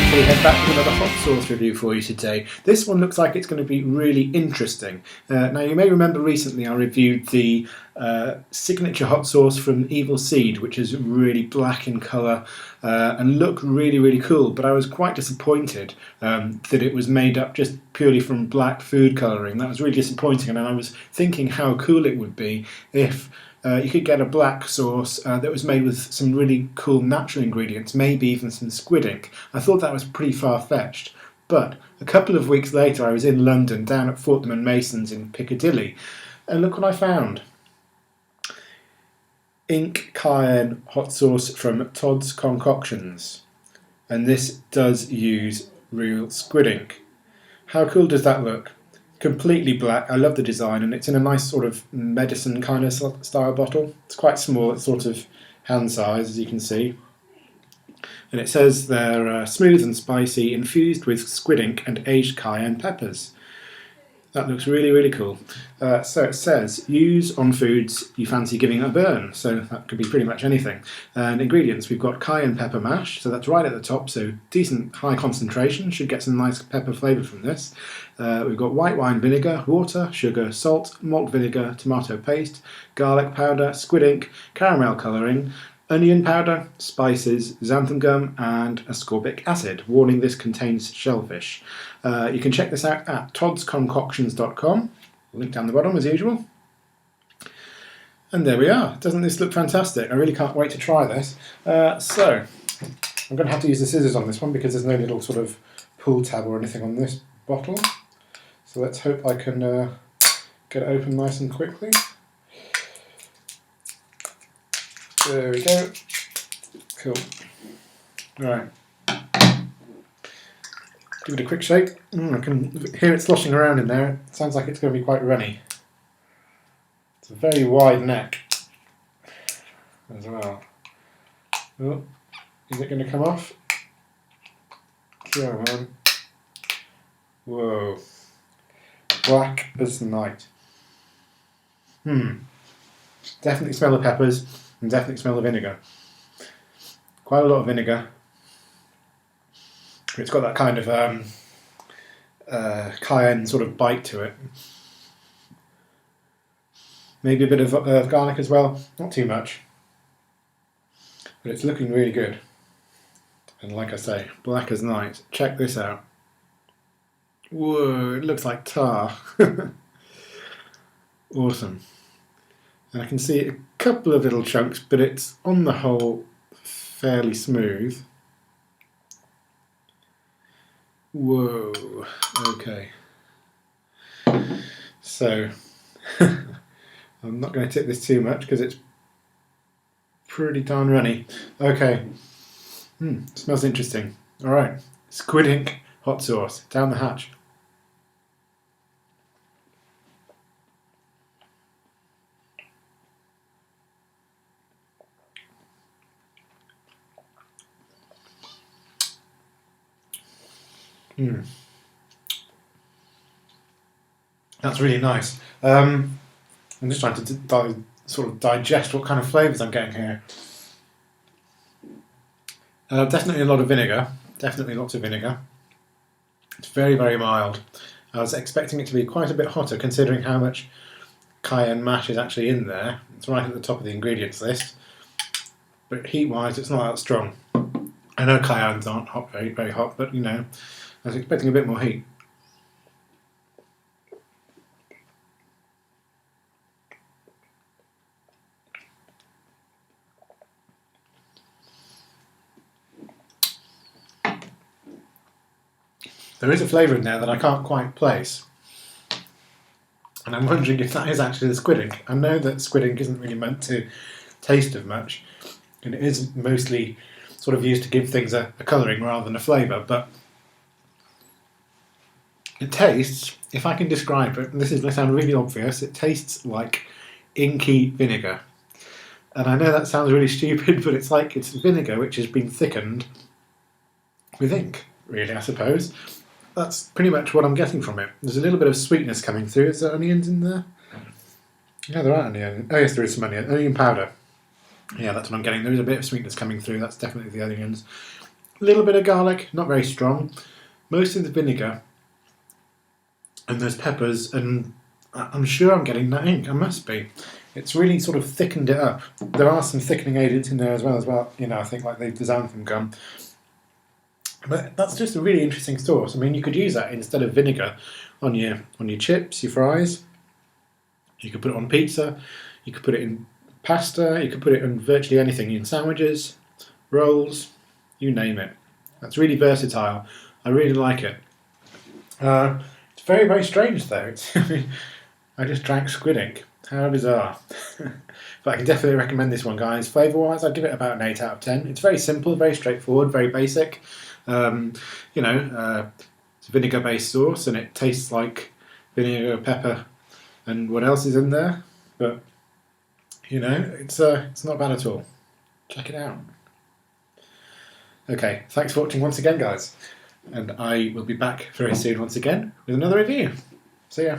Chillihead back with another hot sauce review for you today. This one looks like it's going to be really interesting. Now you may remember recently I reviewed the signature hot sauce from Evil Seed, which is really black in colour and looked really cool, but I was quite disappointed that it was made up just purely from black food colouring. That was really disappointing, and I was thinking how cool it would be if you could get a black sauce that was made with some really cool natural ingredients, maybe even some squid ink. I thought that was pretty far-fetched, but a couple of weeks later I was in London, down at Fortnum and Mason's in Piccadilly, and look what I found. Ink Cayenne hot sauce from Todd's Concoctions, and this does use real squid ink. How cool does that look? Completely black. I love the design, and it's in a nice sort of medicine kind of style bottle. It's quite small, it's sort of hand size, as you can see. And it says they're smooth and spicy, infused with squid ink and aged cayenne peppers. That looks really cool. So it says, use on foods you fancy giving a burn. So that could be pretty much anything. And ingredients, we've got cayenne pepper mash, so that's right at the top, so decent high concentration, should get some nice pepper flavour from this. We've got white wine vinegar, water, sugar, salt, malt vinegar, tomato paste, garlic powder, squid ink, caramel colouring, onion powder, spices, xanthan gum, and ascorbic acid. Warning, this contains shellfish. You can check this out at toddsconcoctions.com. Link down the bottom as usual. And there we are. Doesn't this look fantastic? I really can't wait to try this. So, I'm going to have to use the scissors on this one because there's no little sort of pull tab or anything on this bottle. So let's hope I can get it open nice and quickly. There we go. Cool. Right. Give it a quick shake. I can hear it sloshing around in there. It sounds like it's going to be quite runny. It's a very wide neck as well. Oh, is it going to come off? Come on. Whoa. Black as night. Definitely smell the peppers. And definitely smell the vinegar. Quite a lot of vinegar. It's got that kind of cayenne sort of bite to it. Maybe a bit of garlic as well. Not too much. But it's looking really good. And like I say, black as night. Check this out. Whoa, it looks like tar. Awesome. And I can see a couple of little chunks, but it's on the whole fairly smooth. Whoa, okay. So, I'm not going to tip this too much because it's pretty darn runny. Okay, smells interesting. Alright, squid ink hot sauce, down the hatch. That's really nice. I'm just trying to sort of digest what kind of flavours I'm getting here. Definitely a lot of vinegar. Definitely lots of vinegar. It's very mild. I was expecting it to be quite a bit hotter considering how much cayenne mash is actually in there. It's right at the top of the ingredients list. But heat-wise, it's not that strong. I know cayennes aren't hot, very hot, but you know, I was expecting a bit more heat. There is a flavour in there that I can't quite place. And I'm wondering if that is actually the squid ink. I know that squid ink isn't really meant to taste of much, and it is mostly sort of used to give things a colouring rather than a flavour, but it tastes, if I can describe it, and this is going to sound really obvious, it tastes like inky vinegar. And I know that sounds really stupid, but it's like it's vinegar which has been thickened with ink, really, I suppose. That's pretty much what I'm getting from it. There's a little bit of sweetness coming through. Is there onions in there? Yeah, there aren't any onions. Oh yes, there is some onion powder. Yeah, that's what I'm getting. There is a bit of sweetness coming through. That's definitely the onions. A little bit of garlic, not very strong. Most of the vinegar and those peppers, and I'm sure I'm getting that ink. I must be. It's really sort of thickened it up. There are some thickening agents in there as well. You know, I think like the xanthan gum. But that's just a really interesting sauce. I mean, you could use that instead of vinegar on your chips, your fries. You could put it on pizza. You could put it in pasta. You could put it in virtually anything, in sandwiches, rolls, you name it. That's really versatile. I really like it. It's very, very strange though. I just drank squid ink. How bizarre. But I can definitely recommend this one, guys. Flavour-wise, I'd give it about an 8 out of 10. It's very simple, very straightforward, very basic. It's a vinegar-based sauce, and it tastes like vinegar, pepper, and what else is in there. But, it's not bad at all. Check it out. Okay, thanks for watching once again, guys. And I will be back very soon once again with another review. See ya.